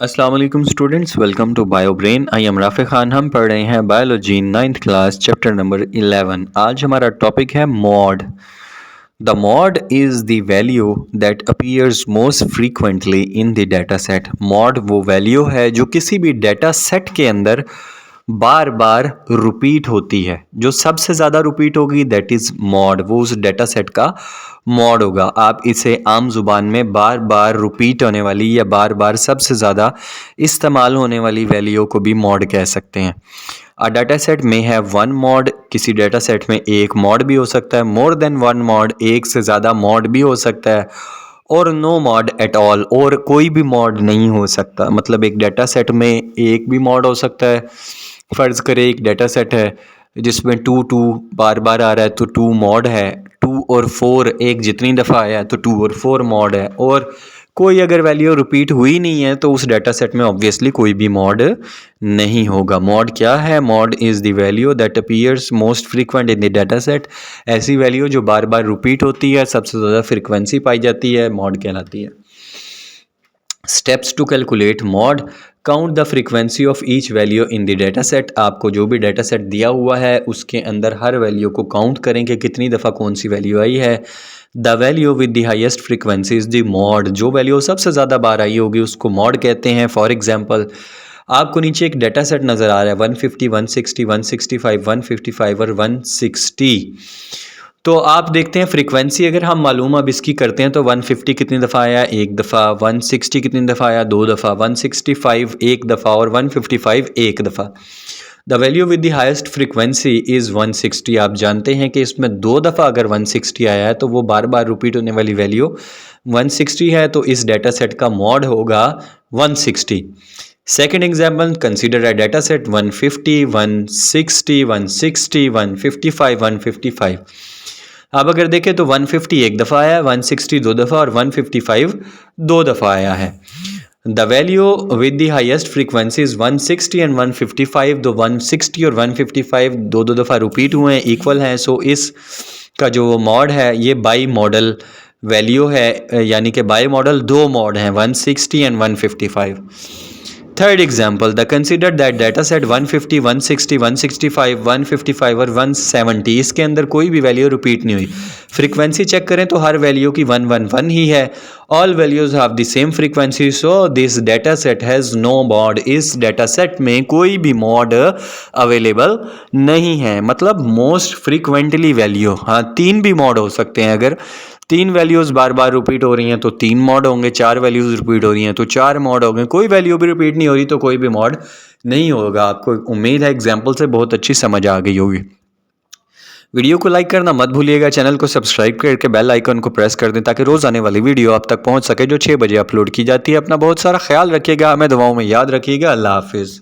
अस्सलाम वालेकुम students, welcome to Bio Brain. I am Rafay Khan. हम पढ़ रहे हैं biology 9th class chapter number 11। आज हमारा टॉपिक है mod. The mod is the value that appears most frequently in the data set. Mod वो वैल्यू है जो किसी भी डाटा सेट के अंदर बार बार रिपीट होती है। जो सबसे ज़्यादा रिपीट होगी दैट इज़ मॉड, वो उस डाटा सेट का मॉड होगा। आप इसे आम जुबान में बार बार रिपीट होने वाली या बार बार सबसे ज़्यादा इस्तेमाल होने वाली वैल्यू को भी मॉड कह सकते हैं। अ डाटा सेट में है वन मॉड। किसी डाटा सेट में एक मॉड भी हो सकता है, मोर देन वन मॉड, एक से ज़्यादा मॉड भी हो सकता है, और नो मॉड एट ऑल, और कोई भी मॉड नहीं हो सकता। मतलब एक डाटा सेट में एक भी मॉड हो सकता है। फ़र्ज़ करें एक डाटा सेट है जिसमें 2 बार बार आ रहा है तो 2 मॉड है। 2 और 4 एक जितनी दफ़ा आया है तो 2 और 4 मॉड है। और कोई अगर वैल्यू रिपीट हुई नहीं है तो उस डाटा सेट में ऑब्वियसली कोई भी मॉड नहीं होगा। मॉड क्या है? Mod is the value that appears most frequent in the data set. ऐसी वैल्यू जो बार बार रिपीट होती है, सबसे ज़्यादा फ्रीक्वेंसी पाई जाती है, मॉड कहलाती है। Steps to calculate mode: count the frequency of each value in the data set. आपको जो भी डाटा सेट दिया हुआ है उसके अंदर हर वैल्यू को काउंट करें कि कितनी दफ़ा कौन सी वैल्यू आई है। The value with the highest frequency is the mod. जो वैल्यू सबसे ज़्यादा बार आई होगी उसको मॉड कहते हैं। फॉर एग्जांपल, आपको नीचे एक डाटा सेट नज़र आ रहा है 150, 160, 165, 155 और 160। तो आप देखते हैं फ्रीक्वेंसी अगर हम मालूम अब इसकी करते हैं तो 150 कितनी दफ़ा आया? एक दफ़ा। 160 कितनी दफ़ा आया? 2 दफ़ा। 165 एक दफ़ा और 155 एक दफ़ा। The value with the highest frequency is 160। आप जानते हैं कि इसमें 2 दफ़ा अगर 160 आया है तो वो बार बार रिपीट होने वाली वैल्यू 160 है, तो इस डाटा सेट का मॉड होगा 160। Second example, consider a data set 150, 160, 160, 155, 155। अब अगर देखें तो 150 एक दफ़ा आया है, 160 2 दफ़ा और 155 2 दफ़ा आया है। The value with the highest frequency is 160 and 155। दो 160 और 155 दो दफ़ा रिपीट हुए हैं, इक्वल हैं। सो इस का जो मॉड है ये बाई मॉडल वैल्यू है, यानी कि बाई मॉडल 2 मॉड हैं, 160 and 155। Third example, the consider that data set 150, 160, 165, 155 और 170, इसके अंदर कोई भी वैल्यू रिपीट नहीं हुई। फ्रीक्वेंसी चेक करें तो हर वैल्यू की 111 ही है। All values have the same frequency, so this data set has no mode. इस डाटा सेट में कोई भी मॉड अवेलेबल नहीं है। मतलब मोस्ट फ्रीक्वेंटली वैल्यू, हाँ 3 भी मॉड हो सकते हैं। अगर 3 वैल्यूज़ बार बार रिपीट हो रही हैं तो 3 मॉड होंगे, 4 वैल्यूज़ रिपीट हो रही हैं तो 4 मॉड होंगे, कोई वैल्यू भी रिपीट नहीं हो रही तो कोई भी मॉड नहीं होगा। आपको उम्मीद है एग्जाम्पल से बहुत अच्छी समझ आ गई होगी। वीडियो को लाइक करना मत भूलिएगा, चैनल को सब्सक्राइब करके बेल आइकन को प्रेस कर दें ताकि रोज़ आने वाली वीडियो आप तक पहुंच सके जो 6 बजे अपलोड की जाती है। अपना बहुत सारा ख्याल रखिएगा, हमें दुआओं में याद रखिएगा। अल्लाह हाफिज़।